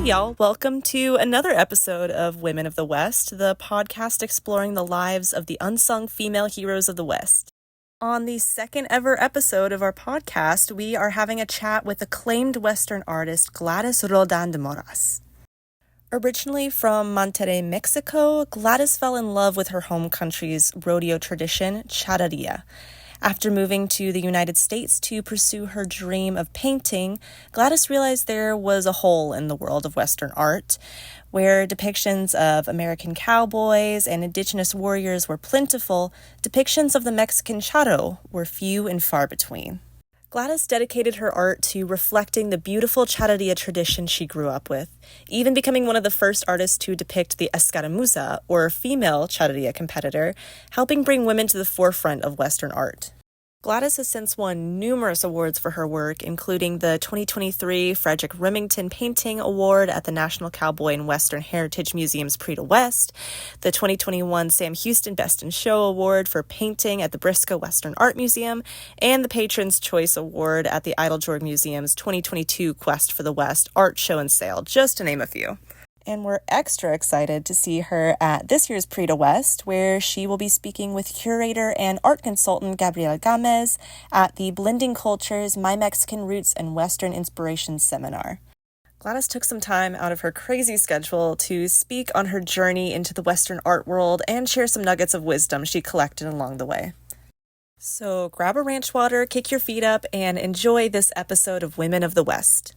y'all. Welcome to another episode of Women of the West, the podcast exploring the lives of the unsung female heroes of the West. On the second ever episode of our podcast, we are having a chat with acclaimed Western artist Gladys Roldan-de-Moras. Originally from Monterrey, Mexico, Gladys fell in love with her home country's rodeo tradition, charreria. After moving to the United States to pursue her dream of painting, Gladys realized there was a hole in the world of Western art, where depictions of American cowboys and indigenous warriors were plentiful. Depictions of the Mexican charro were few and far between. Gladys dedicated her art to reflecting the beautiful charreria tradition she grew up with, even becoming one of the first artists to depict the escaramuza, or female charreria competitor, helping bring women to the forefront of Western art. Gladys has since won numerous awards for her work, including the 2023 Frederick Remington Painting Award at the National Cowboy and Western Heritage Museum's Prix de West, the 2021 Sam Houston Best in Show Award for painting at the Briscoe Western Art Museum, and the Patron's Choice Award at the Eiteljorg Museum's 2022 Quest for the West Art Show and Sale, just to name a few. And we're extra excited to see her at this year's Prix de West, where she will be speaking with curator and art consultant Gabriel Gamez at the Blending Cultures, My Mexican Roots and Western Inspiration seminar. Gladys took some time out of her crazy schedule to speak on her journey into the Western art world and share some nuggets of wisdom she collected along the way. So grab a ranch water, kick your feet up, and enjoy this episode of Women of the West.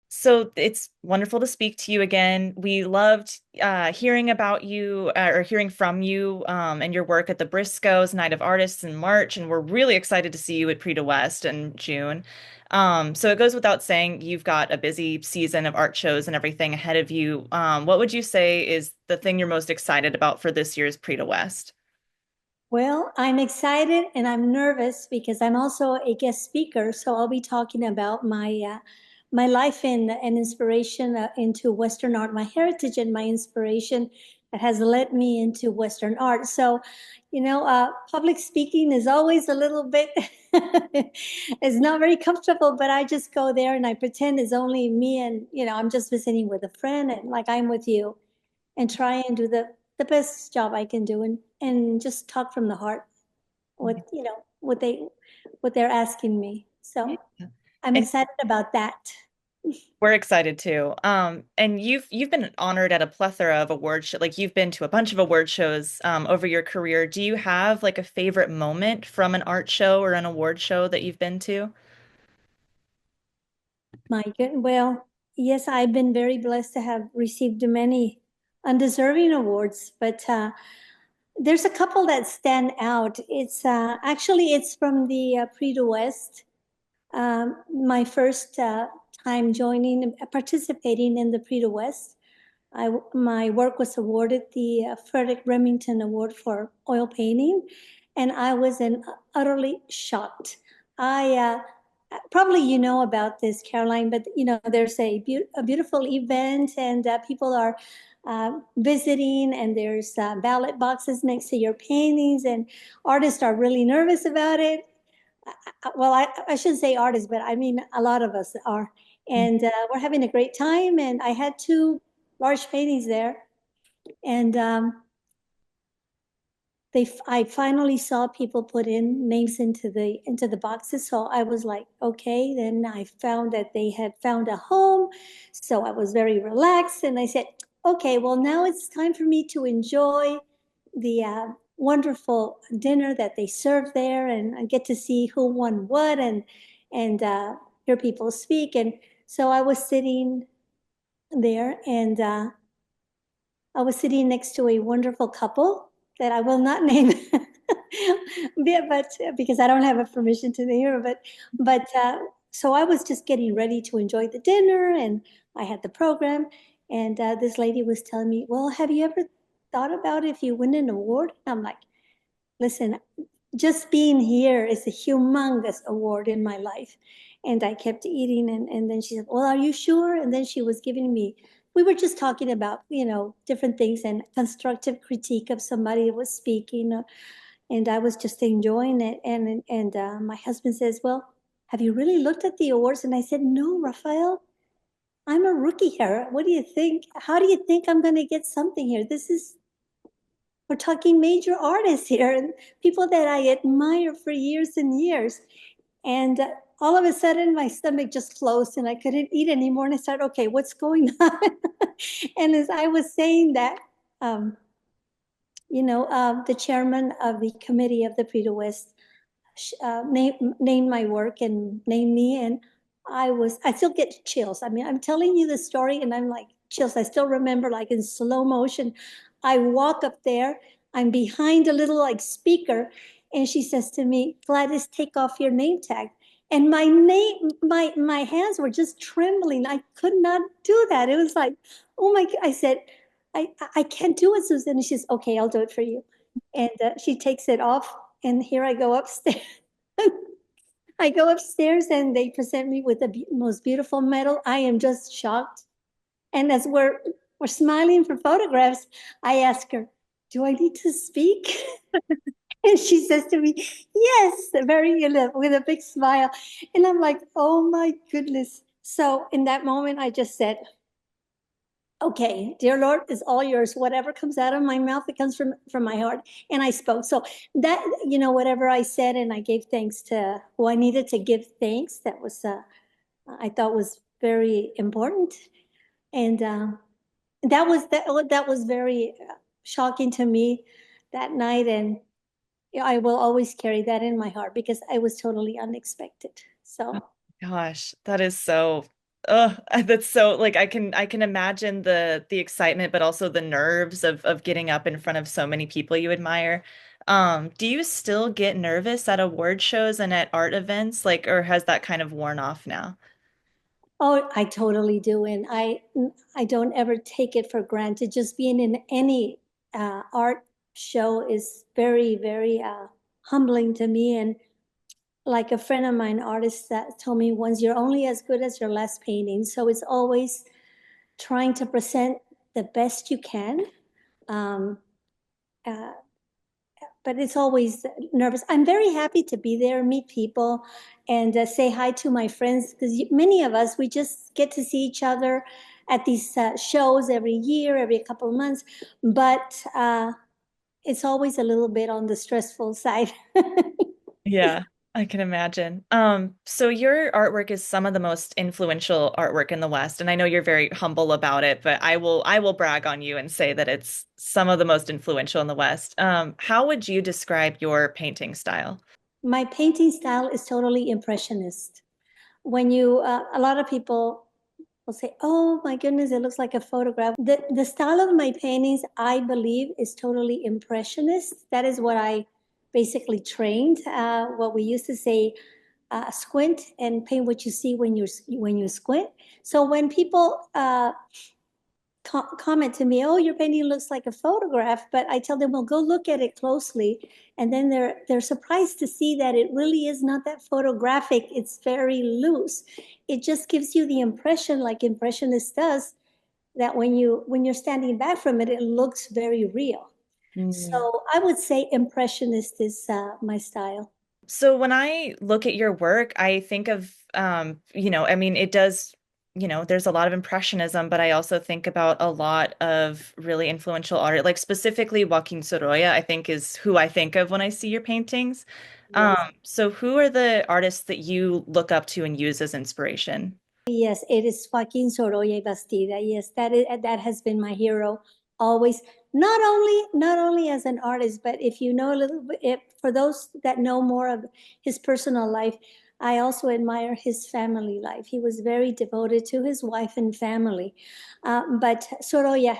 So it's wonderful to speak to you again. We loved hearing about you or hearing from you and your work at the Briscoe's Night of Artists in March, and we're really excited to see you at Prix de West in June. So it goes without saying you've got a busy season of art shows and everything ahead of you. What would you say is the thing you're most excited about for this year's Prix de West? Well, I'm excited and I'm nervous because I'm also a guest speaker. So I'll be talking about my life and inspiration into Western art, my heritage and my inspiration that has led me into Western art. So, public speaking is always a little bit, it's not very comfortable, but I just go there and I pretend it's only me and, I'm just visiting with a friend and like I'm with you and try and do the best job I can do and just talk from the heart what, what they're asking me. So I'm And excited about that. we're excited too. And you've been honored at a plethora of award shows. Like you've been to a bunch of award shows over your career. Do you have like a favorite moment from an art show or an award show that you've been to? My good. Well, yes, I've been very blessed to have received many undeserving awards, but there's a couple that stand out. It's actually it's from the Prix de West. My first time participating in the Prix de West. My work was awarded the Frederick Remington Award for oil painting, and I was utterly shocked. I probably you know about this, Caroline, but there's a beautiful event, and people are visiting, and there's ballot boxes next to your paintings, and artists are really nervous about it. Well, I shouldn't say artists, but I mean a lot of us are, and we're having a great time. And I had two large paintings there, and I finally saw people put in names into the boxes. So I was like, okay. Then I found that they had found a home, so I was very relaxed, and I said, okay, well now it's time for me to enjoy the wonderful dinner that they served there, and I get to see who won what and hear people speak. And so I was sitting there, and I was sitting next to a wonderful couple that I will not name, but because I don't have a permission to name her. But so I was just getting ready to enjoy the dinner, and I had the program, and this lady was telling me, "Well, have you ever thought about if you win an award?" And I'm like, "Listen, just being here is a humongous award in my life." And I kept eating, and then she said, "Well, are you sure?" And then she was giving me we were just talking about, different things and constructive critique of somebody who was speaking, and I was just enjoying it. And my husband says, "Well, have you really looked at the awards?" And I said, "No, Rafael, I'm a rookie here. What do you think? How do you think I'm going to get something here? We're talking major artists here and people that I admire for years and years." And all of a sudden, my stomach just closed and I couldn't eat anymore. And I started, okay, what's going on? And as I was saying that, um, the chairman of the committee of the Prix de West named my work and named me. And I still get chills. I mean, I'm telling you the story and I'm like chills. I still remember, like in slow motion, I walk up there, I'm behind a little like speaker, and she says to me, "Gladys, take off your name tag." And my hands were just trembling. I could not do that. It was like, oh my, I said, I can't do it, Susan. And she's, "Okay, I'll do it for you." And she takes it off, and here I go upstairs. I go upstairs and they present me with the most beautiful medal. I am just shocked. And as we're smiling for photographs, I ask her, "Do I need to speak?" And she says to me, "Yes," with a big smile. And I'm like, oh my goodness. So in that moment, I just said, "Okay, dear Lord, is all yours. Whatever comes out of my mouth, it comes from my heart." And I spoke. So that, whatever I said, and I gave thanks to who I needed to give thanks. That was, I thought was very important. And that was very shocking to me that night. And I will always carry that in my heart because I was totally unexpected. Oh, So gosh, that is so that's so like I can imagine the excitement but also the nerves of getting up in front of so many people you admire. Do you still get nervous at award shows and at art events like or has that kind of worn off now? oh, I totally do. And I don't ever take it for granted. Just being in any art show is very, very humbling to me. And like a friend of mine, artist, that told me once, "You're only as good as your last painting." So it's always trying to present the best you can. Um, uh, but it's always nervous. I'm very happy to be there, meet people, and say hi to my friends, because many of us, we just get to see each other at these shows every year, every couple of months. But it's always a little bit on the stressful side. Yeah, I can imagine. So your artwork is some of the most influential artwork in the West, and I know you're very humble about it, but I will brag on you and say that it's some of the most influential in the West. How would you describe your painting style? My painting style is totally impressionist. When a lot of people will say, "Oh my goodness, it looks like a photograph." The style of my paintings, I believe, is totally impressionist. That is what I basically trained. What we used to say, squint and paint what you see when you squint. So when people comment to me, "Oh, your painting looks like a photograph," but I tell them, "Well, go look at it closely," and then they're surprised to see that it really is not that photographic. It's very loose. It just gives you the impression, like impressionist does, that when you're standing back from it, it looks very real. Mm. So I would say impressionist is my style. So when I look at your work, I think of, I mean, it does, there's a lot of impressionism, but I also think about a lot of really influential art, like specifically Joaquin Sorolla, I think is who I think of when I see your paintings. Yes. So who are the artists that you look up to and use as inspiration? Yes, it is Joaquin Sorolla y Bastida. Yes, that has been my hero always. Not only as an artist, but if you know a little bit, for those that know more of his personal life, I also admire his family life. He was very devoted to his wife and family. But Sorolla,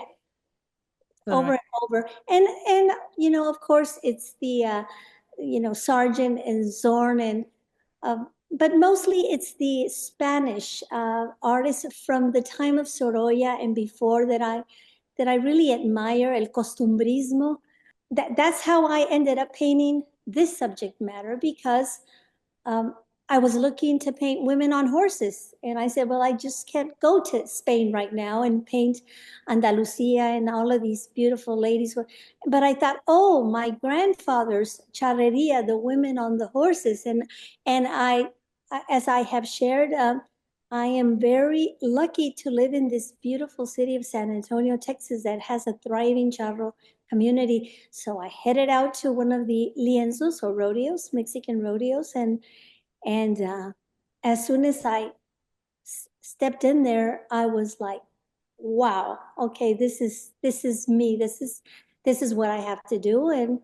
over Sorolla. and over, and of course, it's the Sargent and Zorn, and but mostly it's the Spanish artists from the time of Sorolla and before that I really admire, el costumbrismo. That's how I ended up painting this subject matter, because I was looking to paint women on horses. And I said, well, I just can't go to Spain right now and paint Andalusia and all of these beautiful ladies. But I thought, oh, my grandfather's Charreria, the women on the horses. And as I have shared, I am very lucky to live in this beautiful city of San Antonio, Texas, that has a thriving charro community. So I headed out to one of the lienzos or rodeos, Mexican rodeos, and as soon as I stepped in there, I was like, "Wow, okay, this is me. This is what I have to do." And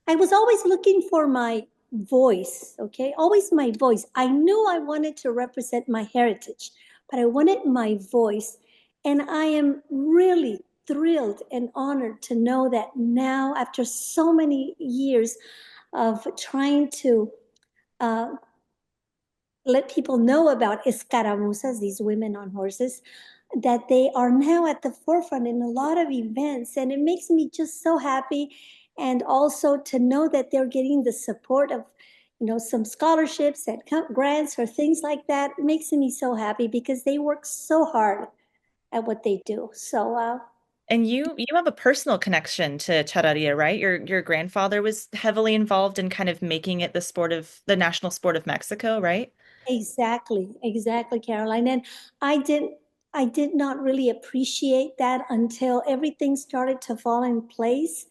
I was always looking for my voice. Okay, always my voice. I knew I wanted to represent my heritage, but I wanted my voice, and I am really thrilled and honored to know that now, after so many years of trying to uh, let people know about escaramuzas, these women on horses, that they are now at the forefront in a lot of events. And it makes me just so happy. And also to know that they're getting the support of, some scholarships and grants or things like that makes me so happy because they work so hard at what they do. So, And you have a personal connection to charreria, right? Your grandfather was heavily involved in kind of making it the national sport of Mexico, right? exactly, Caroline. And I did I did not really appreciate that until everything started to fall in place.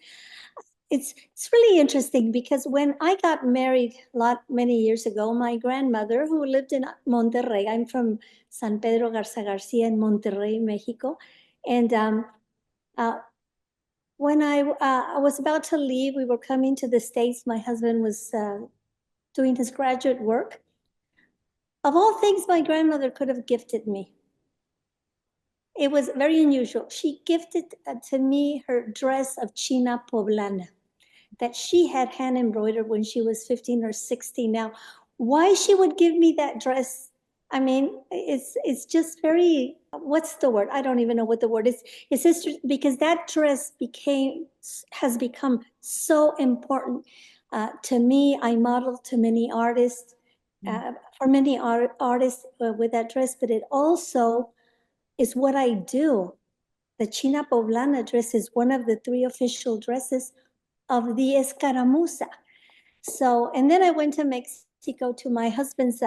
It's really interesting because when I got married many years ago, my grandmother, who lived in Monterrey, I'm from San Pedro Garza Garcia in Monterrey, Mexico, and uh, when I was about to leave, we were coming to the States. My husband was doing his graduate work. Of all things, my grandmother could have gifted me. It was very unusual. She gifted to me her dress of China Poblana that she had hand embroidered when she was 15 or 16. Now, why she would give me that dress, I mean, it's just very, what's the word? I don't even know what the word is. It's just because that dress has become so important to me. I modeled to many artists, for many artists with that dress, but it also is what I do. The China Poblana dress is one of the three official dresses of the escaramuza. So, and then I went to Mexico to my husband's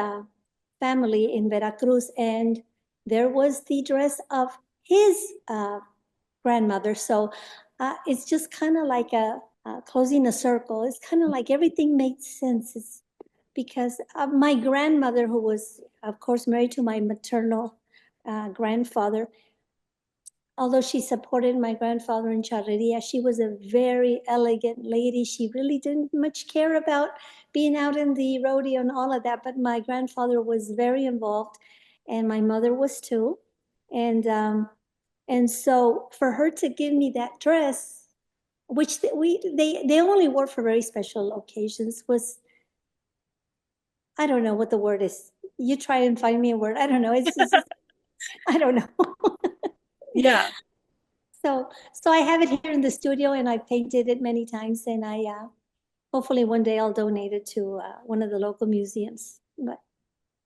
family in Veracruz, and there was the dress of his grandmother. So it's just kind of like closing a circle. It's kind of like everything made sense. It's because my grandmother, who was, of course, married to my maternal grandfather, although she supported my grandfather in Charreria, she was a very elegant lady. She really didn't much care about being out in the rodeo and all of that, but my grandfather was very involved, and my mother was too. And so for her to give me that dress, which they only wore for very special occasions, was, I don't know what the word is. You try and find me a word. I don't know. It's just I don't know. Yeah. So I have it here in the studio, and I painted it many times, and I hopefully one day I'll donate it to one of the local museums. But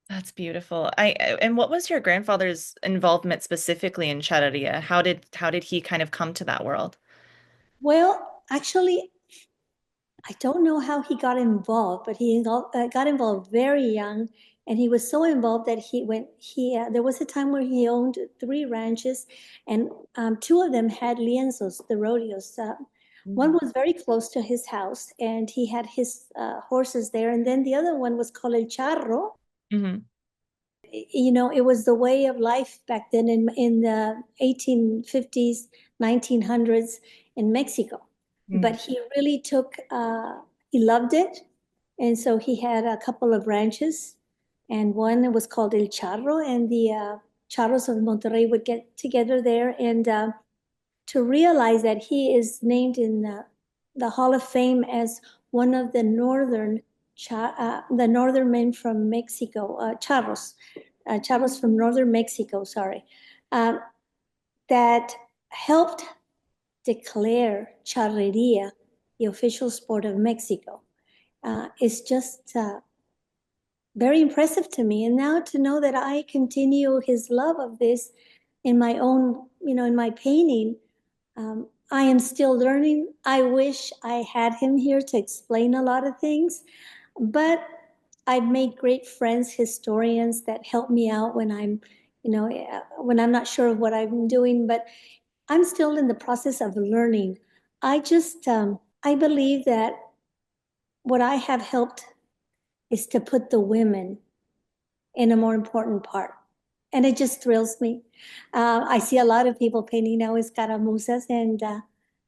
That's beautiful. And what was your grandfather's involvement specifically in charreria? How did he kind of come to that world? well, actually, I don't know how he got involved, but he got involved very young, and he was so involved that he there was a time where he owned three ranches, and two of them had lienzos, the rodeos. One Mm-hmm. was very close to his house, and he had his horses there, and then the other one was called El Charro. It was the way of life back then in the 1850s, 1900s in Mexico. Mm-hmm. But he really he loved it. And so he had a couple of ranches, and one was called El Charro, and the Charros of Monterrey would get together there. And to realize that he is named in the Hall of Fame as one of the northern men from Mexico, charros from northern Mexico, sorry, um, that helped declare charreria the official sport of Mexico. It's just very impressive to me. And now to know that I continue his love of this in my own, in my painting, I am still learning. I wish I had him here to explain a lot of things, but I've made great friends, historians that help me out when when I'm not sure of what I'm doing, but I'm still in the process of learning. I believe that what I have helped is to put the women in a more important part. And it just thrills me. I see a lot of people painting now escaramuzas, and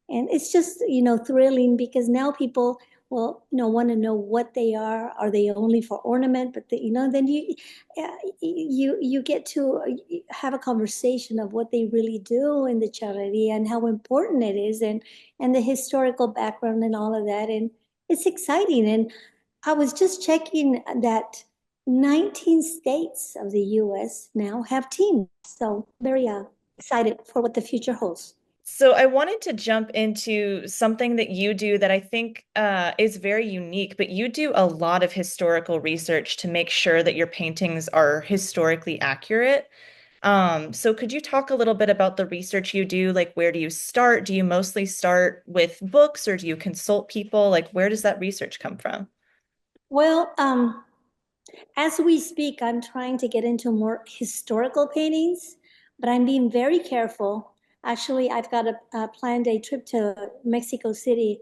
it's just thrilling because now people want to know what they are. Are they only for ornament? But then you get to have a conversation of what they really do in the charreria and how important it is, and the historical background and all of that, and it's exciting. And I was just checking that 19 states of the US now have teams. So very excited for what the future holds. So I wanted to jump into something that you do that I think is very unique, but you do a lot of historical research to make sure that your paintings are historically accurate. So could you talk a little bit about the research you do? Like, where do you start? Do you mostly start with books or do you consult people? Like, where does that research come from? Well, as we speak, I'm trying to get into more historical paintings, but I'm being very careful. Actually, I've got a planned a trip to Mexico City,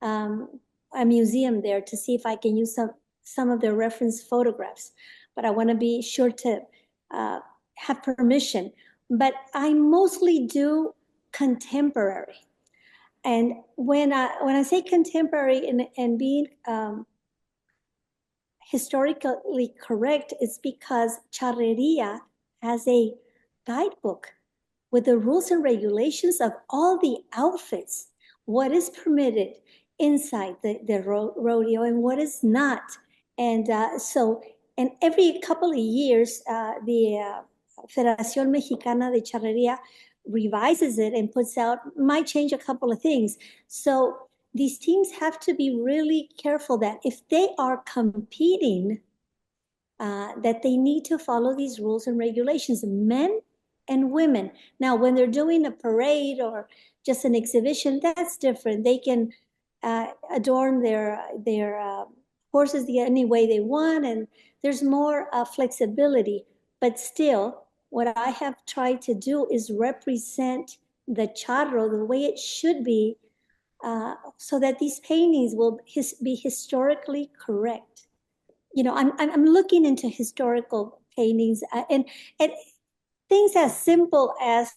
um, a museum there, to see if I can use some of their reference photographs. But I want to be sure to uh, have permission. But I mostly do contemporary. And when I say contemporary and being historically correct, it's because Charreria has a guidebook with the rules and regulations of all the outfits, what is permitted inside the rodeo and what is not. And every couple of years, the Federación Mexicana de Charrería revises it and puts out, might change a couple of things. So these teams have to be really careful that if they are competing, that they need to follow these rules and regulations, men and women. Now, when they're doing a parade or just an exhibition, that's different. They can adorn their horses any way they want, and there's more flexibility. But still, what I have tried to do is represent the charro the way it should be, so that these paintings will be historically correct. I'm looking into historical paintings, and things as simple as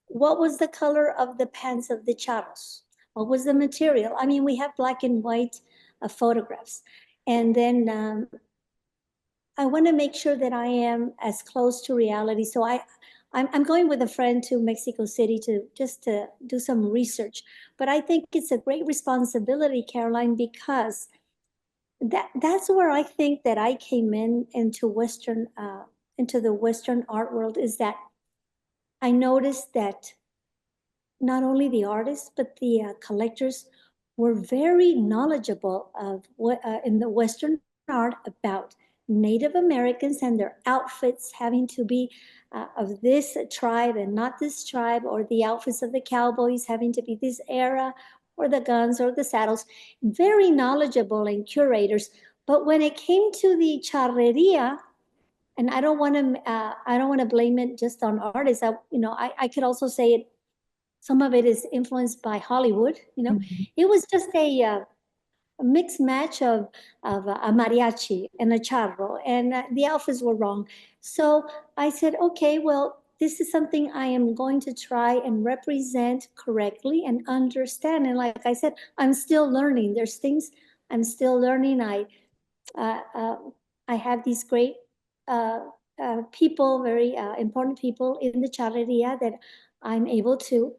what was the color of the pants of the charros? What was the material? I mean, we have black and white photographs. And then I want to make sure that I am as close to reality. So I'm going with a friend to Mexico City to do some research. But I think it's a great responsibility, Caroline, because that's where I think that I came into the Western art world, is that I noticed that not only the artists but the collectors were very knowledgeable of what in the Western art about Native Americans and their outfits having to be of this tribe and not this tribe, or the outfits of the cowboys having to be this era, or the guns or the saddles. Very knowledgeable and curators. But when it came to the charreria, and I don't want to blame it just on artists. I could also say it. Some of it is influenced by Hollywood. Mhm. It was just a mixed match of a mariachi and a charro, and the outfits were wrong. So I said, okay, well, this is something I am going to try and represent correctly and understand. And like I said, I'm still learning. There's things I'm still learning. Uh, uh, I have these great uh, people, very important people in the charreria that I'm able to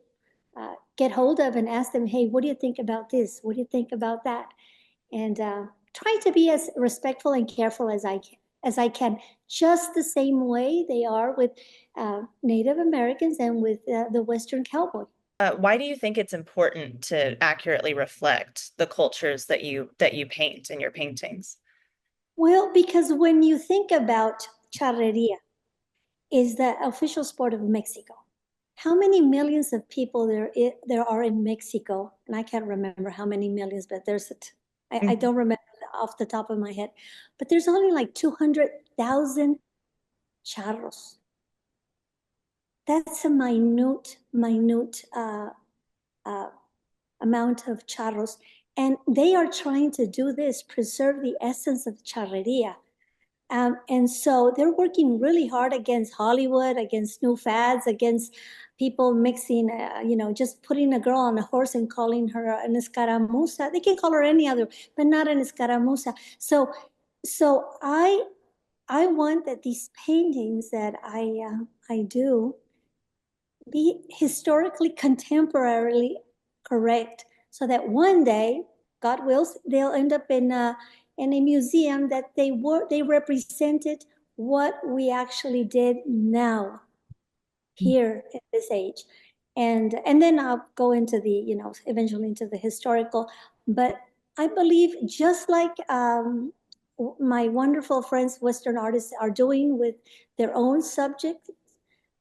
get hold of and ask them, hey, what do you think about this? What do you think about that? And try to be as respectful and careful as I can, just the same way they are with Native Americans and with the Western cowboy. Why do you think it's important to accurately reflect the cultures that you paint in your paintings? Well, because when you think about charreria, is the official sport of Mexico. How many millions of people there are in Mexico? And I can't remember how many millions, but I Mhm. don't remember off the top of my head. But there's only like 200,000 charros. That's a minute uh, amount of charros. And they are trying to do this, preserve the essence of charreria. And so they're working really hard against Hollywood, against new fads, against people mixing, just putting a girl on a horse and calling her an escaramuza. They can call her any other, but not an escaramuza. So I want that these paintings that I do be historically contemporarily correct, so that one day, God wills, they'll end up in a museum that they represented what we actually did now here at this age. And then I'll go into the, eventually into the historical. But I believe, just like my wonderful friends, Western artists, are doing with their own subject,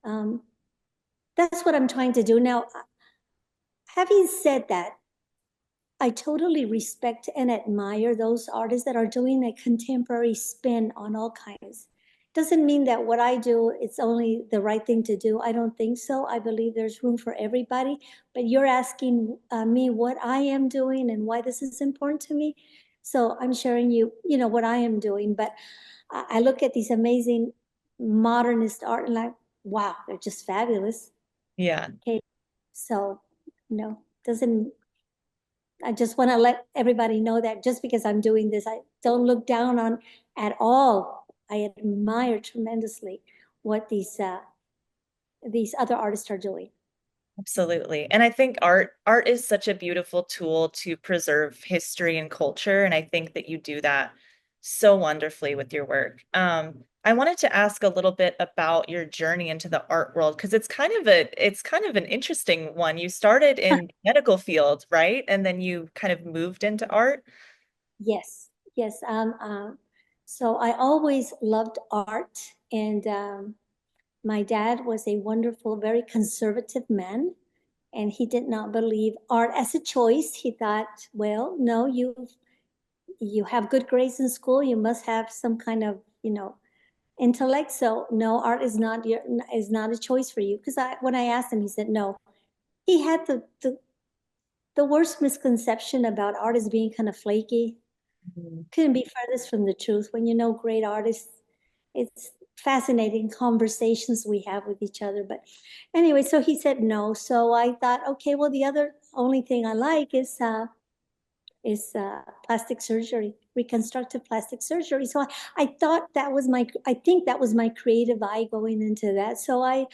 um, that's what I'm trying to do now. Having said that, I totally respect and admire those artists that are doing a contemporary spin on all kinds. Doesn't mean that what I do, it's only the right thing to do. I don't think so. I believe there's room for everybody. But you're asking me what I am doing and why this is important to me. So I'm sharing what I am doing. But I look at these amazing modernist art and like, wow, they're just fabulous. Yeah, Okay, so no, doesn't. I just want to let everybody know that just because I'm doing this, I don't look down on at all. I admire tremendously what these other artists are doing. absolutely. And I think art is such a beautiful tool to preserve history and culture, and I think that you do that so wonderfully with your work. I wanted to ask a little bit about your journey into the art world because it's kind of an interesting one. You started in medical field, right? And then you kind of moved into art. Yes, yes. So I always loved art, and my dad was a wonderful, very conservative man, and he did not believe art as a choice. He thought, well, no, you have good grades in school, you must have some kind of, intellect. So no, art is not a choice for you. Because when I asked him, he said no. He had the worst misconception about art as being kind of flaky. Mhm. Couldn't be furthest from the truth. When you know great artists, it's fascinating conversations we have with each other. But anyway, so he said no. So I thought, okay, well, the other only thing I like is plastic surgery, reconstructive plastic surgery. So I thought I think that was my creative eye going into that. So I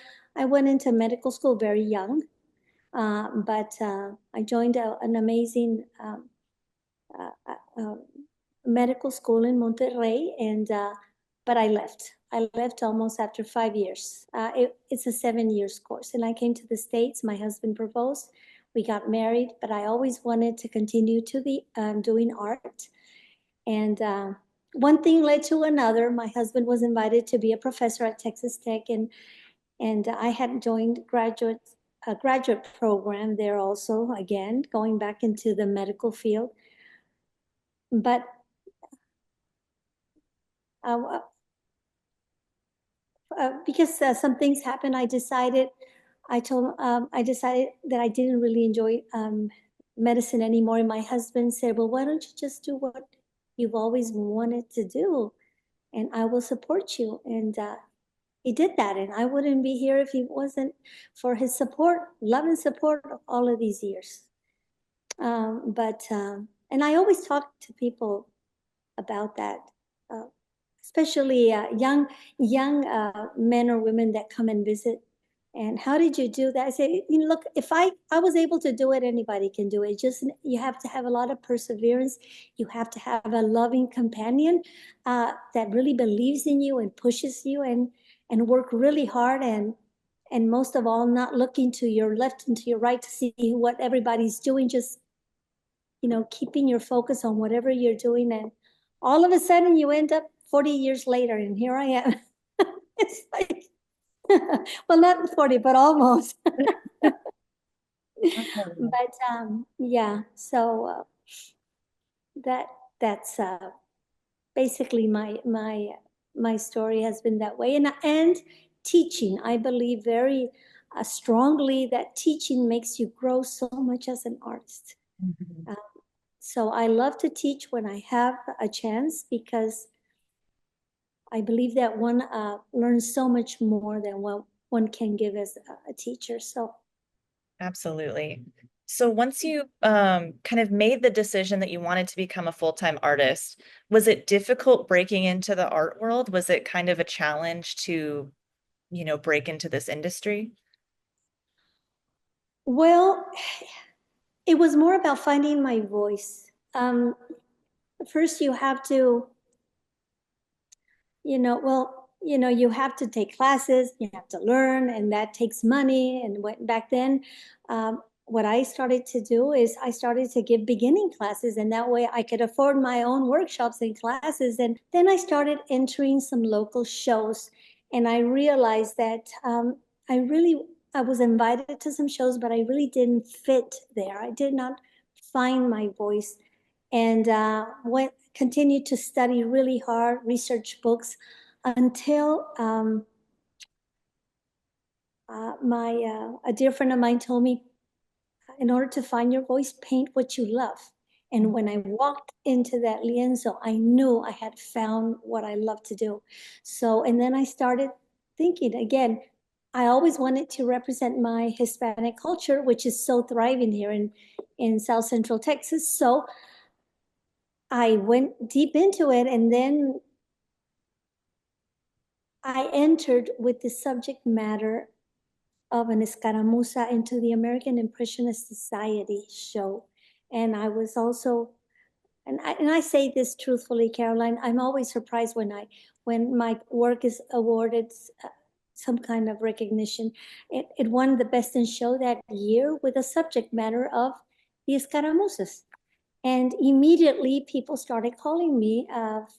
went into medical school very young, but I joined an amazing uh, uh, uh, medical school in Monterrey, and but I left. I left almost after 5 years. It's a 7 years course, and I came to the States. My husband proposed. We got married, but I always wanted to continue to the doing art. And one thing led to another. My husband was invited to be a professor at Texas Tech, and I had joined a graduate program there also. Again, going back into the medical field, but uh, because some things happened, I decided that I didn't really enjoy medicine anymore. And my husband said, well, why don't you just do what you've always wanted to do? And I will support you. And he did that. And I wouldn't be here if he wasn't for his support, love and support all of these years. And I always talk to people about that. Uh, Especially young men or women that come and visit. And how did you do that? I say, look, if I was able to do it, anybody can do it. Just you have to have a lot of perseverance. You have to have a loving companion that really believes in you and pushes you, and work really hard, and most of all, not looking to your left and to your right to see what everybody's doing. Just keeping your focus on whatever you're doing, all of a sudden you end up 40 years later, and here I am. It's like, well, not 40, but almost. Oh. But yeah, so that that's basically my story has been that way, and teaching. I believe very strongly that teaching makes you grow so much as an artist. Mhm. Uh, so I love to teach when I have a chance because I believe that one learns so much more than what one can give as a teacher. So Absolutely. So once you kind of made the decision that you wanted to become a full-time artist, was it difficult breaking into the art world? Was it kind of a challenge to, break into this industry? well, it was more about finding my voice. First, you have to, you have to take classes, you have to learn, and that takes money. And back then, what I started to do is I started to give beginning classes, and that way I could afford my own workshops and classes. And then I started entering some local shows, and I realized that I really I was invited to some shows, but I really didn't fit there. I did not find my voice, and went continued to study really hard, research books until a dear friend of mine told me, in order to find your voice, paint what you love. And when I walked into that lienzo, I knew I had found what I love to do. So, and then I started thinking again, I always wanted to represent my Hispanic culture, which is so thriving here in South Central Texas. So I went deep into it, and then I entered with the subject matter of an escaramuza into the American Impressionist Society show. And I was also, and I say this truthfully, Caroline, I'm always surprised when my work is awarded some kind of recognition. It won the Best in Show that year with a subject matter of the escaramuzas. And immediately people started calling me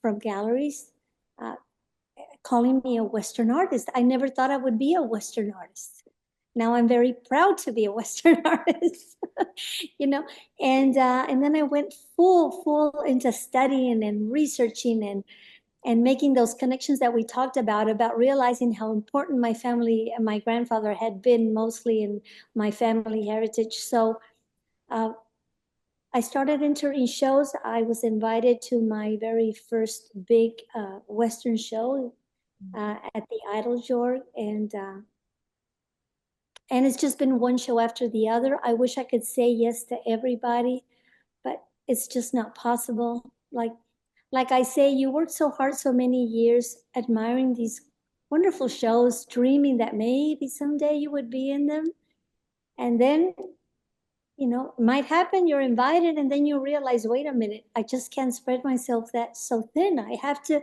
from galleries, uh, calling me a Western artist. I never thought I would be a Western artist. Now I'm very proud to be a Western artist, you know. And then I went full into studying and researching and making those connections that we talked about realizing how important my family and my grandfather had been mostly in my family heritage. So uh, I started entering shows. I was invited to my very first big Western show at the Idol Jorg, and it's just been one show after the other. I wish I could say yes to everybody, but it's just not possible. Like I say, you worked so hard so many years admiring these wonderful shows, dreaming that maybe someday you would be in them, and then it might happen, you're invited, and then you realize, wait a minute, I just can't spread myself that so thin. I have to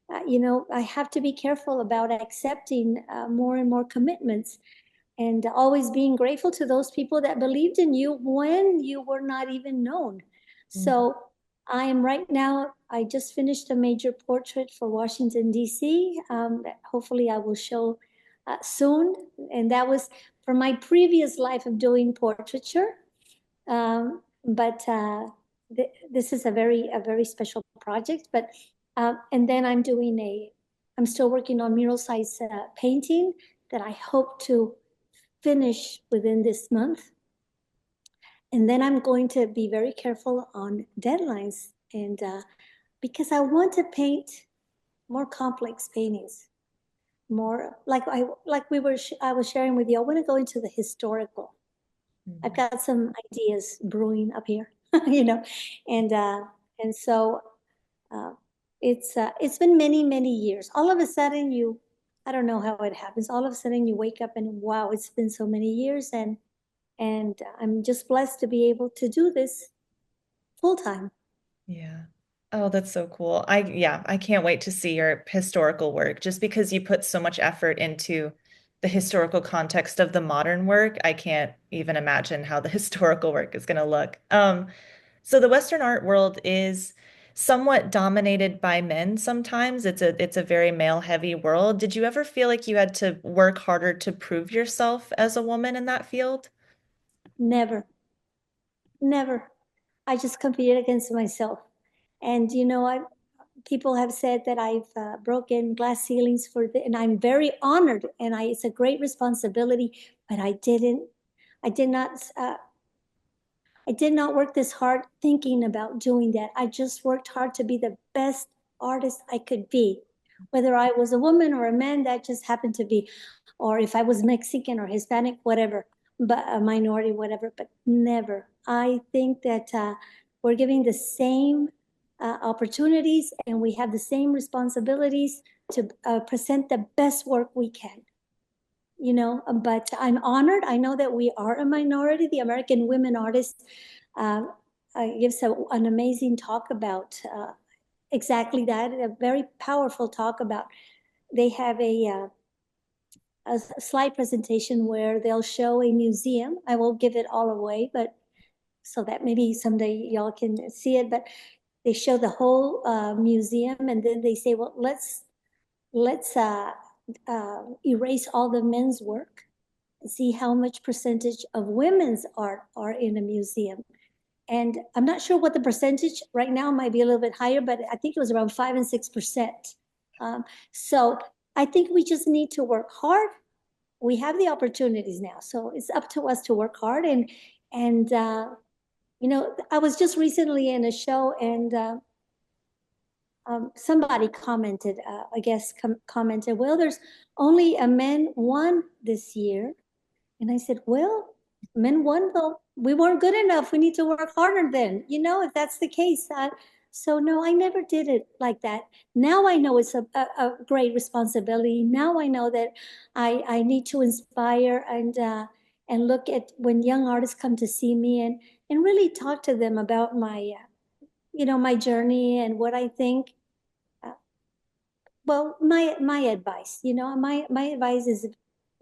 I have to be careful about accepting more and more commitments, and always being grateful to those people that believed in you when you were not even known. Mhm. So I am right now, I just finished a major portrait for Washington, D.C. That hopefully I will show soon. And that was from my previous life of doing portraiture. But this is a very special project. But and then I'm still working on mural size painting that I hope to finish within this month. And then I'm going to be very careful on deadlines, and because I want to paint more complex paintings, more I was sharing with you. I want to go into the historical. I've Mhm. got some ideas brewing up here, you know, and uh, and so uh, it's been many years. All of a sudden, I don't know how it happens. All of a sudden, you wake up and wow, it's been so many years, and I'm just blessed to be able to do this full time. Yeah. Oh, that's so cool. I can't wait to see your historical work just because you put so much effort into the historical context of the modern work. I can't even imagine how the historical work is going to look. So the Western art world is somewhat dominated by men sometimes. It's a very male-heavy world. Did you ever feel like you had to work harder to prove yourself as a woman in that field? Never, never. I just competed against myself. And people have said that I've broken glass ceilings and I'm very honored, and it's a great responsibility. But I didn't. I did not. I did not work this hard thinking about doing that. I just worked hard to be the best artist I could be. Whether I was a woman or a man, that just happened to be, or if I was Mexican or Hispanic, whatever, but a minority, whatever, but never. I think that we're giving the same opportunities and we have the same responsibilities to present the best work we can. But I'm honored. I know that we are a minority. The American Women Artists uh, gives an amazing talk about exactly that, a very powerful talk about. They have a slide presentation where they'll show a museum. I won't give it all away, but so that maybe someday y'all can see it. But they show the whole museum, and then they say, well, let's erase all the men's work and see how much percentage of women's art are in a museum. And I'm not sure what the percentage right now, might be a little bit higher, but I think it was around 5 and 6%. So I think we just need to work hard. We have the opportunities now, so it's up to us to work hard. And I was just recently in a show, and somebody commented, I guess, commented, well, there's only a men won this year. And I said, well, men won, though. We weren't good enough. We need to work harder then, if that's the case. So no, I never did it like that. Now I know it's a great responsibility. Now I know that I need to inspire and look at when young artists come to see me and really talk to them about my journey and what I think. Uh, well, my advice, my advice is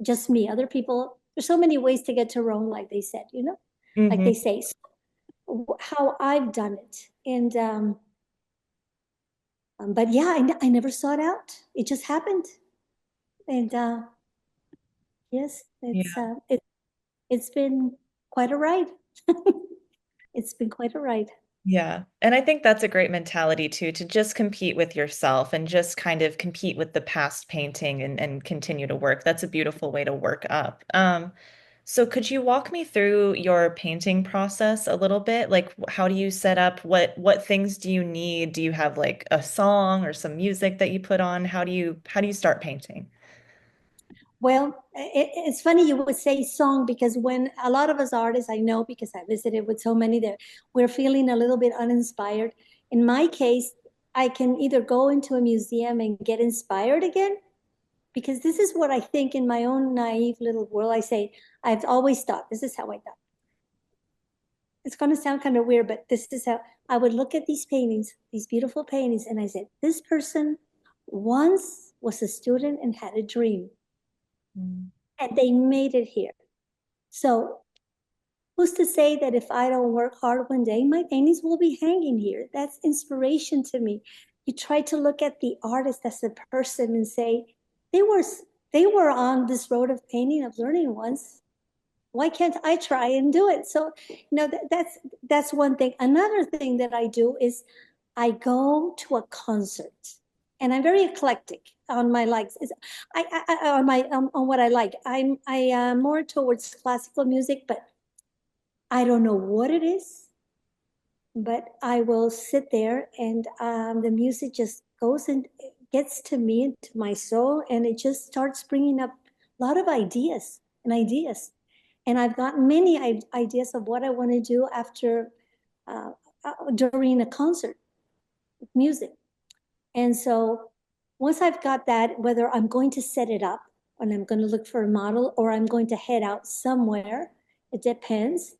just me. Other people, there's so many ways to get to Rome, like they said, like Hmm. they say. So how I've done it, and but yeah, I never sought out. It just happened, and yes, Yeah. it's been quite a ride. It's been quite a ride. Yeah. And I think that's a great mentality too, to just compete with yourself and just kind of compete with the past painting and continue to work. That's a beautiful way to work up. So could you walk me through your painting process a little bit? Like how do you set up? What things do you need? Do you have like a song or some music that you put on? How do you start painting? Well, it's funny you would say song, because when a lot of us artists, I know because I visited with so many there, we're feeling a little bit uninspired. In my case, I can either go into a museum and get inspired again, because this is what I think in my own naive little world. I say, I've always thought, this is how I thought. It's going to sound kind of weird, but this is how I would look at these paintings, these beautiful paintings, and I said, this person once was a student and had a dream, Mm. and they made it here. So who's to say that if I don't work hard one day, my paintings will be hanging here? That's inspiration to me. You try to look at the artist as a person and say, they were they were on this road of painting, of learning once. Why can't I try and do it? So, that's one thing. Another thing that I do is I go to a concert, and I'm very eclectic on my likes. On my on what I like. I am more towards classical music, but I don't know what it is, but I will sit there, and the music just goes and gets to me, into my soul, and it just starts bringing up a lot of ideas and ideas. And I've got many ideas of what I want to do after, during a concert, music. And so once I've got that, whether I'm going to set it up and I'm going to look for a model, or I'm going to head out somewhere, it depends.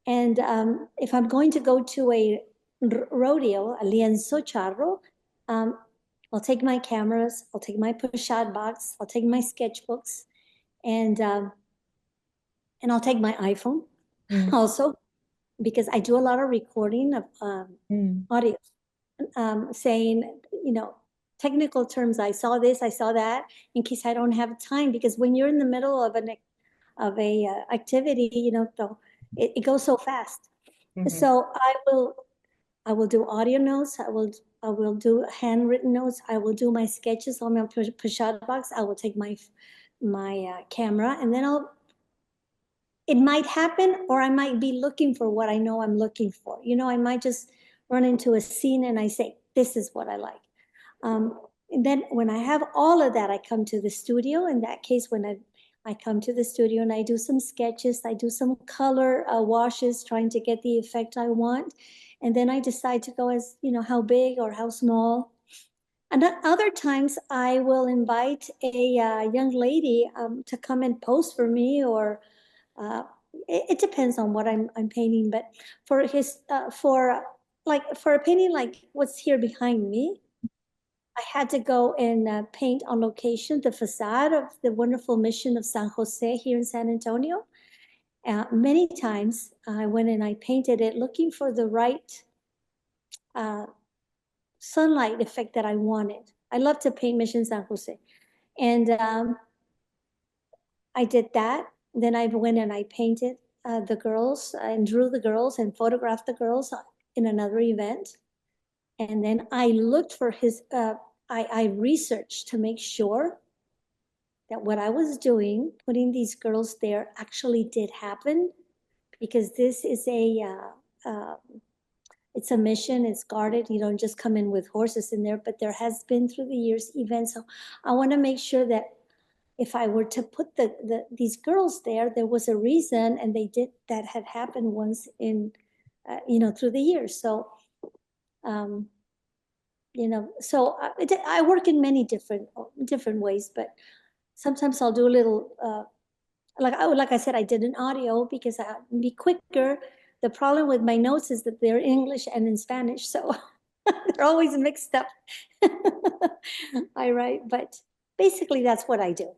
And if I'm going to go to a rodeo, a lienzo charro, um, I'll take my cameras, I'll take my push-out box, I'll take my sketchbooks, and I'll take my iPhone Mm. also, because I do a lot of recording of Mm. audio. saying, technical terms. I saw this, I saw that, in case I don't have time. Because when you're in the middle of a activity, it goes so fast. Mhm. So I will do audio notes. I will do handwritten notes. I will do my sketches on my push-out box. I will take my camera, and then it might happen, or I might be looking for what I know I'm looking for. I might just run into a scene and I say, this is what I like. And then when I have all of that, I come to the studio. In that case, when I come to the studio and I do some sketches, I do some color washes, trying to get the effect I want. And then I decide to go as, how big or how small. And other times I will invite a young lady to come and pose for me, or uh, it depends on what I'm painting. But for a painting like what's here behind me, I had to go and paint on location the facade of the wonderful mission of San Jose here in San Antonio. Many times I went and I painted it looking for the right uh, sunlight effect that I wanted. I love to paint Mission San Jose. And I did that. Then I went and I painted the girls and drew the girls and photographed the girls in another event. And then I looked for I researched to make sure that what I was doing, putting these girls there, actually did happen, because this is it's a mission, it's guarded. You don't just come in with horses in there, but there has been through the years events. So I want to make sure that if I were to put these girls there, there was a reason, and that had happened once through the years. So, um, I work in many different ways, but sometimes I'll do a little, like I said, I did an audio because I be quicker. The problem with my notes is that they're English and in Spanish, so they're always mixed up. I write, but basically that's what I do.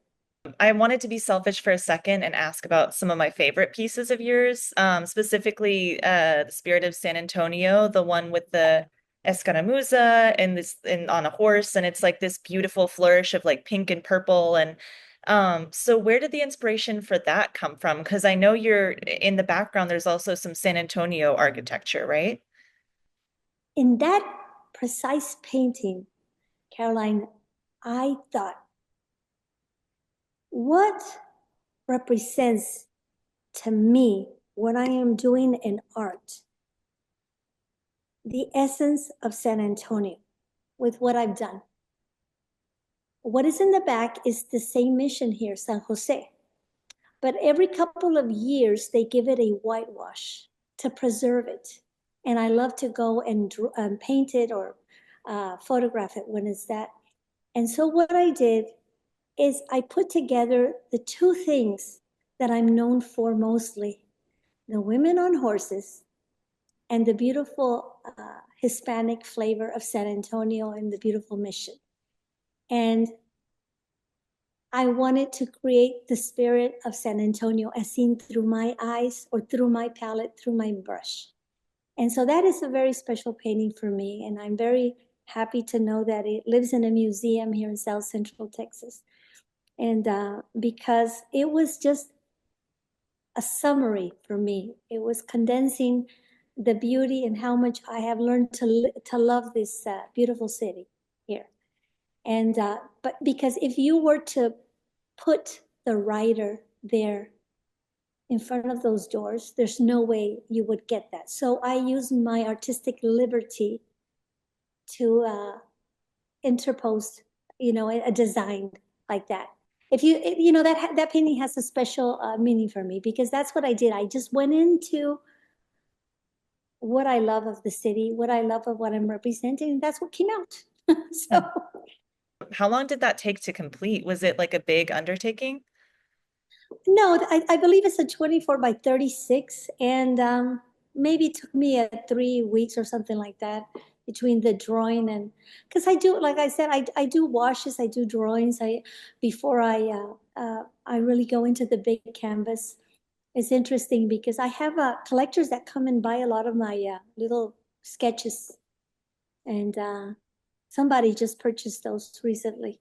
I wanted to be selfish for a second and ask about some of my favorite pieces of yours, specifically the Spirit of San Antonio, the one with the escaramuza and on a horse, and it's like this beautiful flourish of like pink and purple. And so where did the inspiration for that come from? Because I know you're in the background, there's also some San Antonio architecture, right? In that precise painting, Caroline, I thought, what represents to me what I am doing in art, the essence of San Antonio with what I've done. What is in the back is the same mission here, San Jose. But every couple of years, they give it a whitewash to preserve it. And I love to go and paint it or photograph it when it's that. And so what I did is I put together the two things that I'm known for mostly: the women on horses and the beautiful Hispanic flavor of San Antonio and the beautiful mission. And I wanted to create the spirit of San Antonio as seen through my eyes, or through my palette, through my brush. And so that is a very special painting for me. And I'm very happy to know that it lives in a museum here in South Central Texas. And because it was just a summary for me, it was condensing the beauty and how much I have learned to love this beautiful city here. And but because if you were to put the writer there in front of those doors, there's no way you would get that. So I use my artistic liberty to interpose, a design like that. If you know that painting has a special meaning for me, because that's what I did. I just went into what I love of the city, what I love of what I'm representing, and that's what came out. So How long did that take to complete? Was it like a big undertaking? no, I believe it's a 24 by 36, and maybe it took me 3 weeks or something like that between the drawing and, because I do, like I said, I do washes, I do drawings. Before I really go into the big canvas. It's interesting because I have collectors that come and buy a lot of my little sketches, And somebody just purchased those recently.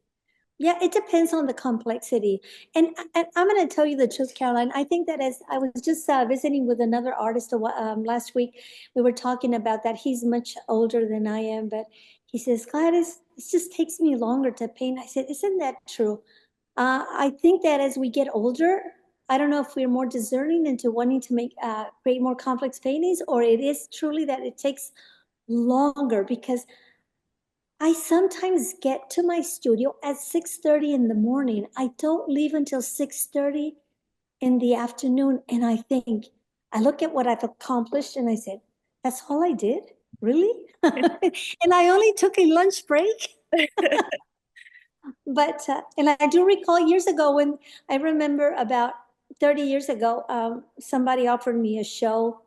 Yeah, it depends on the complexity. And I'm going to tell you the truth, Caroline. I think that as I was just visiting with another artist last week, we were talking about that. He's much older than I am, but he says, Gladys, it just takes me longer to paint. I said, isn't that true? I think that as we get older, I don't know if we're more discerning into wanting to create more complex paintings, or it is truly that it takes longer, because I sometimes get to my studio at 6:30 in the morning. I don't leave until 6:30 in the afternoon. And I look at what I've accomplished and I said, that's all I did? Really? And I only took a lunch break. But, and I do recall years ago when I remember about 30 years ago, somebody offered me a show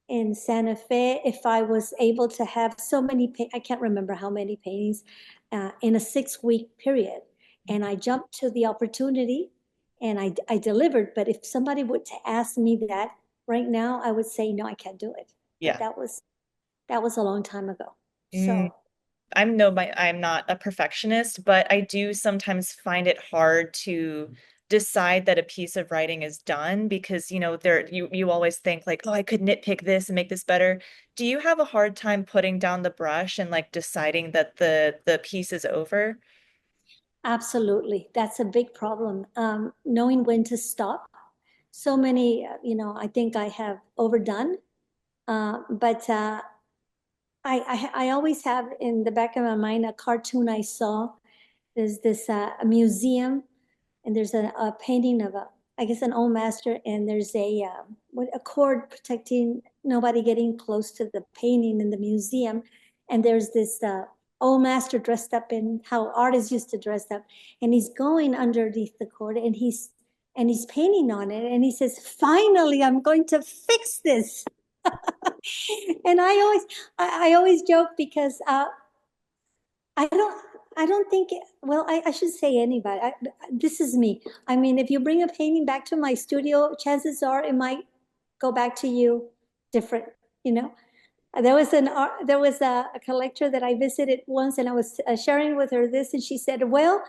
in Santa Fe if I was able to have so many, I can't remember how many paintings in a 6-week period. And I jumped to the opportunity and I delivered. But if somebody would to ask me that right now, I would say, no, I can't do it. But Yeah. that was a long time ago. Mm. So I'm not a perfectionist, but I do sometimes find it hard to decide that a piece of writing is done because, you always think like, oh, I could nitpick this and make this better. Do you have a hard time putting down the brush and like deciding that the piece is over? absolutely, that's a big problem. Knowing when to stop. So many, I think I have overdone. But I always have in the back of my mind a cartoon I saw. There's this a museum, and there's a painting of I guess an old master, and there's a cord protecting nobody getting close to the painting in the museum, and there's this old master dressed up in how artists used to dress up, and he's going underneath the cord, and he's painting on it, and he says, "Finally, I'm going to fix this." And I always joke because I don't I don't think well I should say anybody. This is me. I mean, if you bring a painting back to my studio, chances are it might go back to you different. You know, there was a collector that I visited once, and I was sharing with her this, and she said, "Well,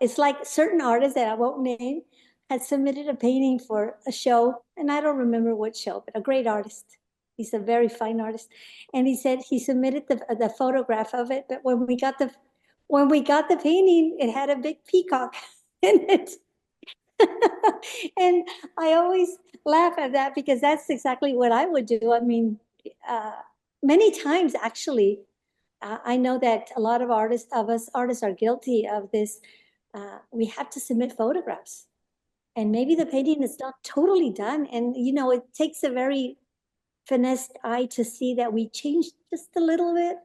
it's like certain artists that I won't name had submitted a painting for a show, and I don't remember what show, but a great artist. He's a very fine artist, and he said he submitted the photograph of it, but when we got the painting, it had a big peacock in it." And I always laugh at that because that's exactly what I would do. I mean, uh, many times actually, I know that a lot of us artists are guilty of this. We have to submit photographs, and maybe the painting is not totally done. And, it takes a very finessed eye to see that we changed just a little bit.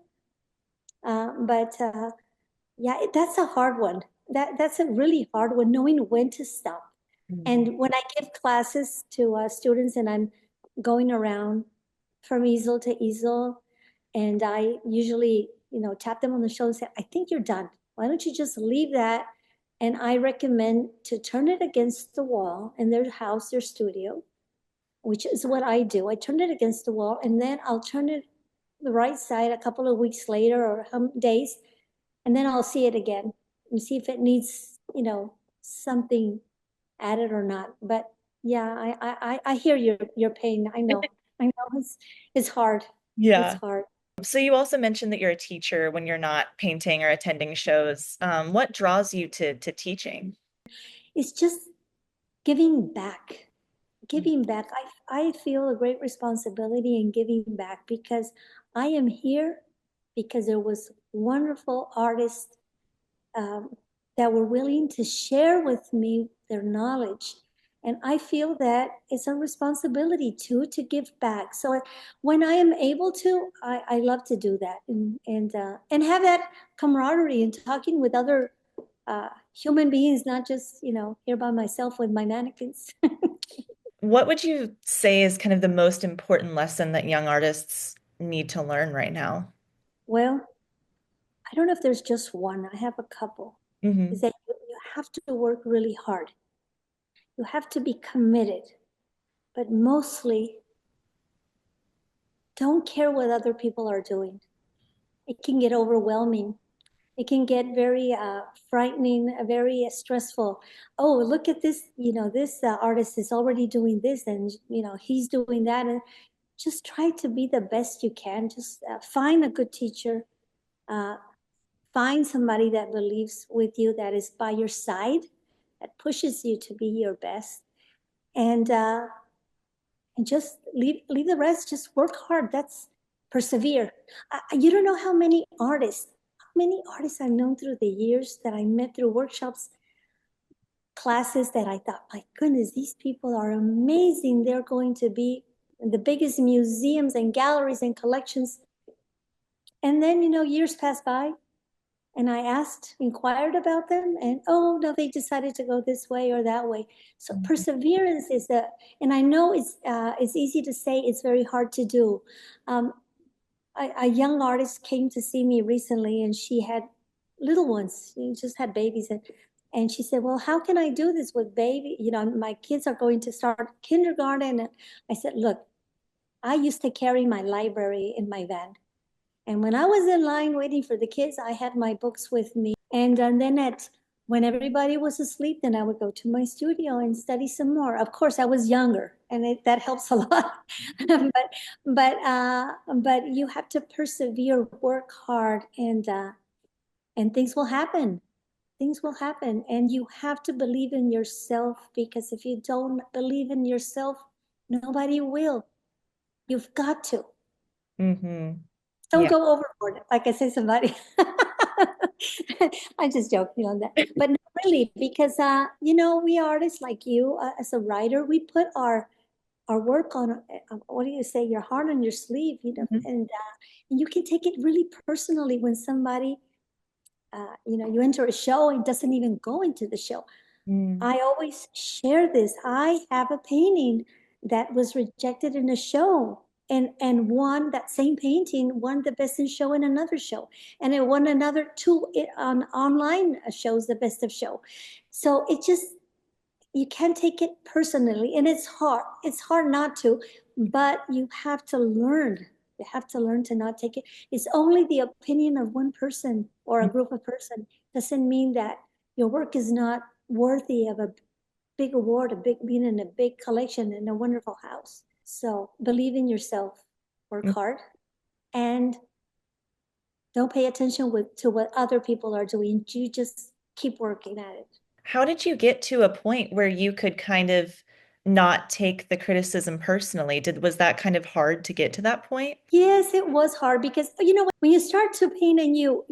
But yeah, that's a hard one. That's a really hard one, knowing when to stop. Mhm. And when I give classes to students and I'm going around from easel to easel, and I usually, tap them on the shoulder and say, I think you're done. Why don't you just leave that? And I recommend to turn it against the wall in their house, their studio, which is what I do. I turn it against the wall, and then I'll turn it the right side a couple of weeks later or days, and then I'll see it again and see if it needs, something added or not. But yeah, I hear your pain. I know it's hard. It's Yeah. hard. So you also mentioned that you're a teacher when you're not painting or attending shows. What draws you to teaching? It's just giving back. Giving back. I feel a great responsibility in giving back because I am here because there was wonderful artists um, that were willing to share with me their knowledge. And I feel that it's a responsibility too to give back. So when I am able to, I love to do that and have that camaraderie and talking with other human beings, not just here by myself with my mannequins. What would you say is kind of the most important lesson that young artists need to learn right now? Well, I don't know if there's just one. I have a couple. Is Hmm. that you have to work really hard. You have to be committed, but mostly don't care what other people are doing. It can get overwhelming. It can get very frightening, very stressful. Oh, look at this, this artist is already doing this, and he's doing that. And just try to be the best you can. Just find a good teacher. Uh, find somebody that believes with you, that is by your side, that pushes you to be your best. And just leave the rest. Just work hard. That's persevere. You don't know how many artists I've known through the years that I met through workshops, classes, that I thought, my goodness, these people are amazing. They're going to be in the biggest museums and galleries and collections. And then, years pass by, and I inquired about them, and oh no, they decided to go this way or that way. So perseverance and I know it's easy to say, it's very hard to do. A young artist came to see me recently, and she had little ones. She just had babies, and she said, well, how can I do this with baby? My kids are going to start kindergarten. And I said, look, I used to carry my library in my van. And when I was in line waiting for the kids, I had my books with me. And then when everybody was asleep, then I would go to my studio and study some more. Of course, I was younger, and that helps a lot. but you have to persevere, work hard, and things will happen. Things will happen, and you have to believe in yourself, because if you don't believe in yourself, nobody will. You've got to. Mm-hmm. Don't Yeah. go overboard, like I say, somebody. I'm just joking on that, but no, really, because we artists like you, as a writer, we put our work on. What do you say? Your heart on your sleeve, Mhm. and you can take it really personally when somebody, you enter a show and doesn't even go into the show. Mm. I always share this. I have a painting that was rejected in a show, and that same painting won the best in show in another show, and it won another two on online shows, the best of show. So it just, you can't take it personally, and it's hard not to, but you have to learn. You have to learn to not take it. It's only the opinion of one person or a group of person doesn't mean that your work is not worthy of a big award, being in a big collection in a wonderful house. So believe in yourself, work Mm. hard, and don't pay attention to what other people are doing. You just keep working at it. How did you get to a point where you could kind of not take the criticism personally? Was that kind of hard to get to that point? Yes, it was hard, because when you start to paint and you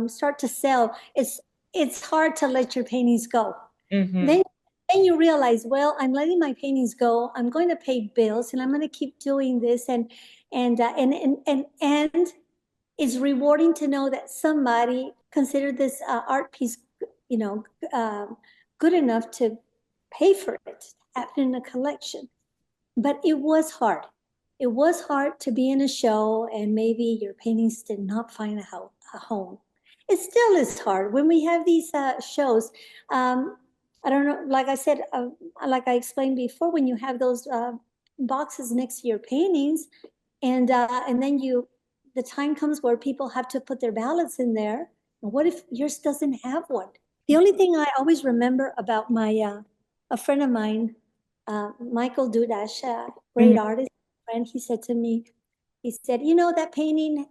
start to sell, it's hard to let your paintings go. Mm-hmm. Then you realize, well, I'm letting my paintings go. I'm going to pay bills, and I'm going to keep doing this, and it's rewarding to know that somebody considered this art piece, you know, good enough to pay for it, have it in a collection. But it was hard. It was hard to be in a show, and maybe your paintings did not find a home. It still is hard when we have these shows. I don't know, like I said, like I explained before, when you have those boxes next to your paintings, and then the time comes where people have to put their ballots in there. And what if yours doesn't have one? The only thing I always remember about a friend of mine, Michael Dudash, a great artist friend, he said to me, he said, that painting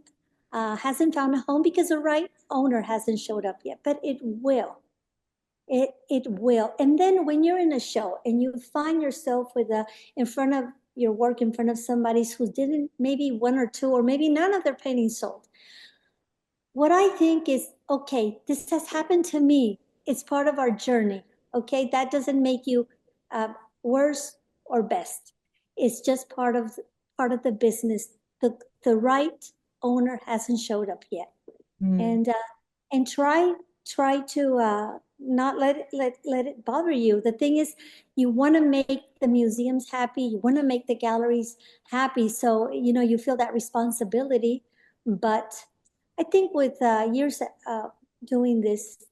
hasn't found a home because the right owner hasn't showed up yet, but it will. It will. And then when you're in a show and you find yourself in front of your work, in front of somebody who didn't, maybe one or two, or maybe none of their paintings sold. What I think is, okay, this has happened to me. It's part of our journey. Okay, that doesn't make you worse or best. It's just part of the business. The right owner hasn't showed up yet, Mm. and try to not let it bother you. The thing is, you want to make the museums happy. You want to make the galleries happy. So you feel that responsibility. But I think with years doing this,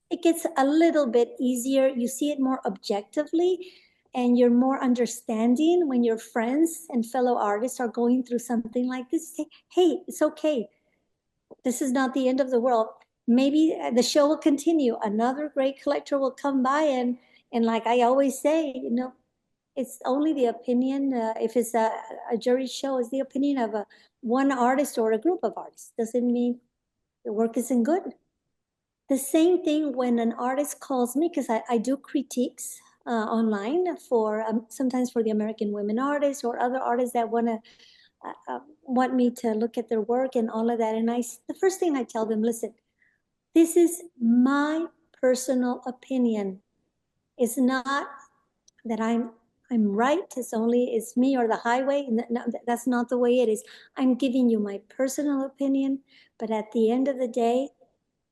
it gets a little bit easier. You see it more objectively, and you're more understanding when your friends and fellow artists are going through something like this. Say, hey, it's okay. This is not the end of the world. Maybe the show will continue. Another great collector will come by, and like I always say, it's only the opinion. If it's a jury show, it's the opinion of one artist or a group of artists. Doesn't mean the work isn't good. The same thing when an artist calls me, because I do critiques online for sometimes for the American women artists or other artists that want me to look at their work and all of that. And the first thing I tell them, listen, this is my personal opinion. It's not that I'm right. It's me or the highway. No, that's not the way it is. I'm giving you my personal opinion, but at the end of the day,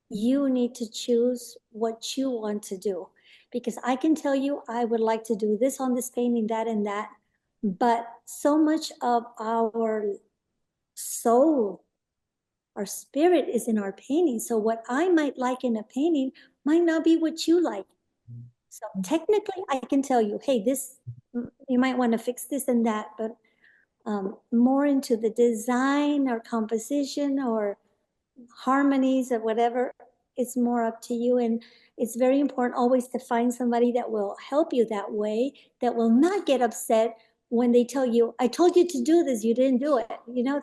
you need to choose what you want to do. Because I can tell you, I would like to do this on this painting, that and that, but so much of our soul, our spirit is in our painting. So what I might like in a painting might not be what you like. So technically, I can tell you, hey, this, you might want to fix this and that, but more into the design or composition or harmonies or whatever, it's more up to you. And it's very important always to find somebody that will help you that way, that will not get upset when they tell you, I told you to do this, you didn't do it,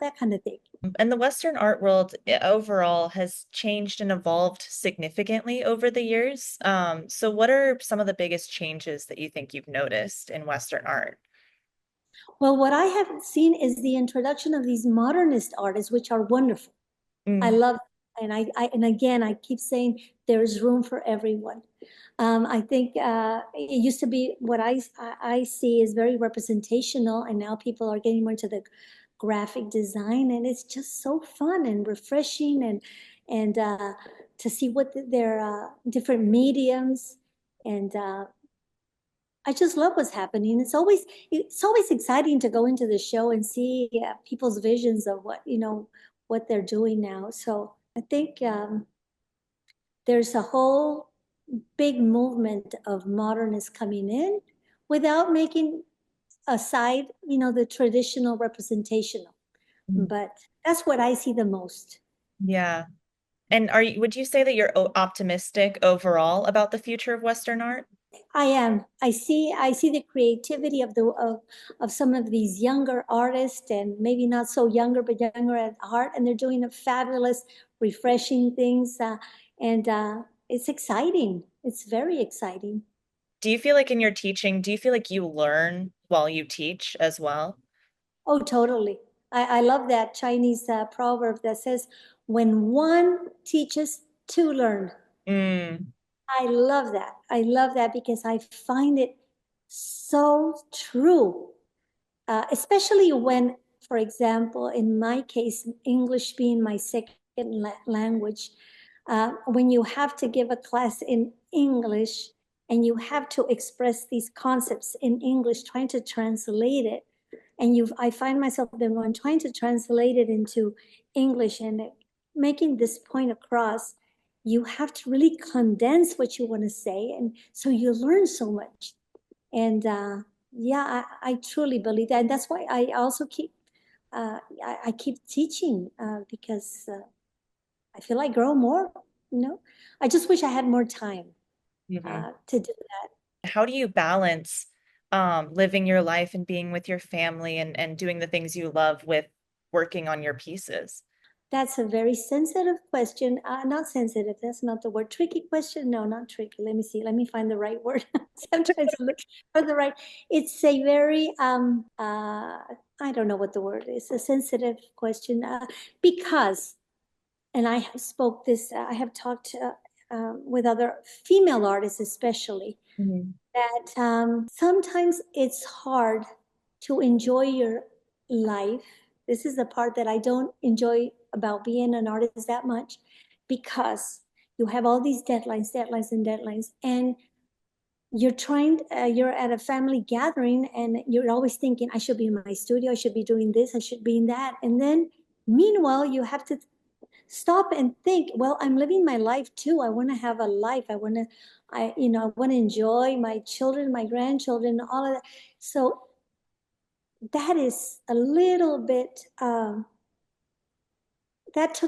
that kind of thing. And the Western art world overall has changed and evolved significantly over the years. So what are some of the biggest changes that you think you've noticed in Western art? Well, what I have seen is the introduction of these modernist artists, which are wonderful. I love, and and again, I keep saying there's room for everyone. I think it used to be what I see is very representational, and now people are getting more into the graphic design, and it's just so fun and refreshing, and to see what their different mediums, and I just love what's happening. It's always exciting to go into the show and see people's visions of what they're doing now. So I think there's a whole big movement of modernists coming in without making aside, the traditional representational. But that's what I see the most. Yeah. And would you say that you're optimistic overall about the future of Western art? I am. I see the creativity of some of these younger artists, and maybe not so younger, but younger at heart, and they're doing a fabulous, refreshing things, and it's exciting. It's very exciting. Do you feel like in your teaching, do you feel like you learn while you teach as well? Oh, totally. I love that Chinese proverb that says, "When one teaches, two learn." Mm, I love that. I love that because I find it so true. Especially when, for example, in my case, English being my second language, when you have to give a class in English and you have to express these concepts in English, trying to translate it, and I find myself then when trying to translate it into English and making this point across, you have to really condense what you want to say, and so you learn so much. And yeah, I truly believe that. And that's why I also I keep teaching because I feel I grow more, I just wish I had more time to do that. How do you balance living your life and being with your family and doing the things you love with working on your pieces? That's a very sensitive question. Not sensitive, that's not the word. Tricky question? No, not tricky. Let me see. Let me find the right word. I'm trying to look for the right. It's a very, I don't know what the word is, a sensitive question because, and I have spoke this, I have talked with other female artists especially, that sometimes it's hard to enjoy your life. This is the part that I don't enjoy about being an artist that much, because you have all these deadlines, and deadlines, and you're at a family gathering, and you're always thinking, I should be in my studio, I should be doing this, I should be in that. And then meanwhile, you have to stop and think, well, I'm living my life too. I want to have a life. I want to enjoy my children, my grandchildren, all of that. So that is a little bit, that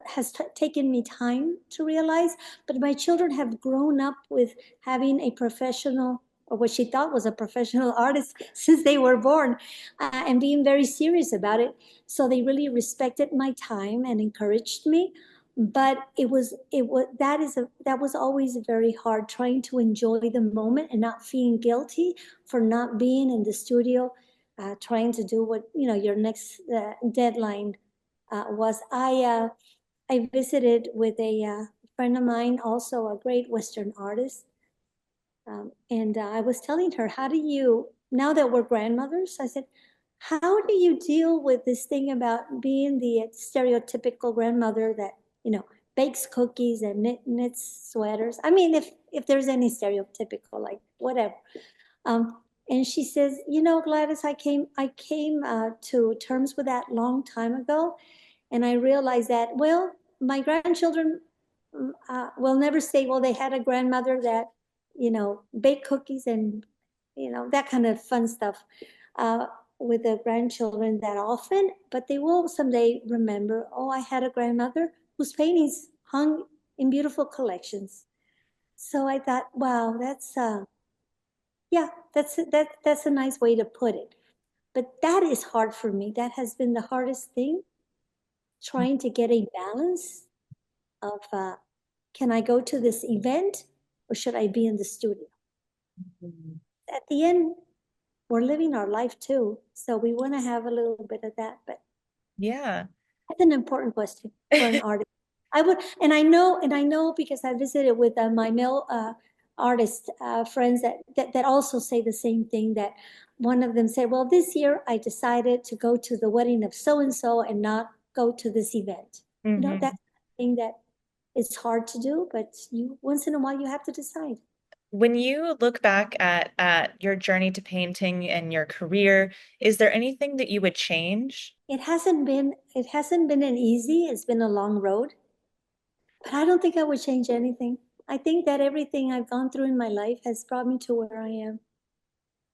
has taken me time to realize, but my children have grown up with having a professional, or what she thought was a professional artist since they were born, and being very serious about it. So they really respected my time and encouraged me. But that was always very hard, trying to enjoy the moment and not feeling guilty for not being in the studio, trying to do what, your next deadline was. I visited with a friend of mine, also a great Western artist, and I was telling her, how do you, now that we're grandmothers, I said, how do you deal with this thing about being the stereotypical grandmother that, bakes cookies and knits sweaters? I mean, if there's any stereotypical, like whatever. And she says, Gladys, I came to terms with that long time ago. And I realized that, well, my grandchildren will never say, well, they had a grandmother that, baked cookies and, that kind of fun stuff with the grandchildren that often, but they will someday remember, oh, I had a grandmother whose paintings hung in beautiful collections. So I thought, wow, yeah, that's a nice way to put it. But that is hard for me. That has been the hardest thing, trying to get a balance of can I go to this event or should I be in the studio? Mhm. At the end, we're living our life too. So we want to have a little bit of that. But Yeah. that's an important question for an artist. And I know because I visited with my male artist friends that also say the same thing. That one of them said, "Well, this year I decided to go to the wedding of so and so and not go to this event." Mhm. That thing that is hard to do, but you once in a while you have to decide. When you look back at your journey to painting and your career, is there anything that you would change? It hasn't been an easy. It's been a long road. But I don't think I would change anything. I think that everything I've gone through in my life has brought me to where I am.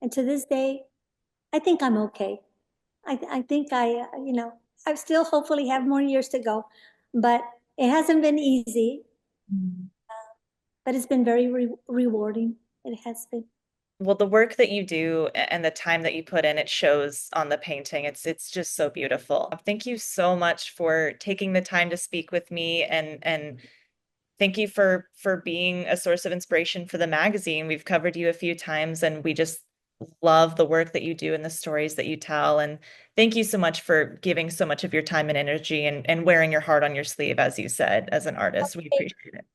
And to this day, I think I'm okay. I think I still hopefully have more years to go, but it hasn't been easy, Mm. but it's been very rewarding. It has been. Well, the work that you do and the time that you put in, it shows on the painting. It's just so beautiful. Thank you so much for taking the time to speak with me and thank you for being a source of inspiration for the magazine. We've covered you a few times and we just love the work that you do and the stories that you tell. And thank you so much for giving so much of your time and energy and wearing your heart on your sleeve, as you said, as an artist. We appreciate it.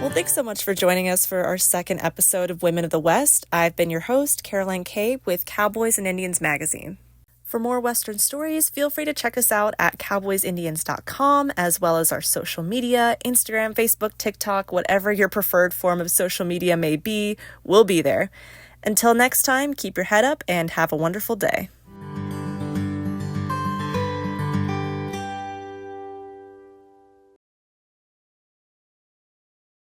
Well, thanks so much for joining us for our second episode of Women of the West. I've been your host, Caroline Kay, with Cowboys and Indians magazine. For more Western stories, feel free to check us out at cowboysindians.com, as well as our social media, Instagram, Facebook, TikTok, whatever your preferred form of social media may be, we'll be there. Until next time, keep your head up and have a wonderful day.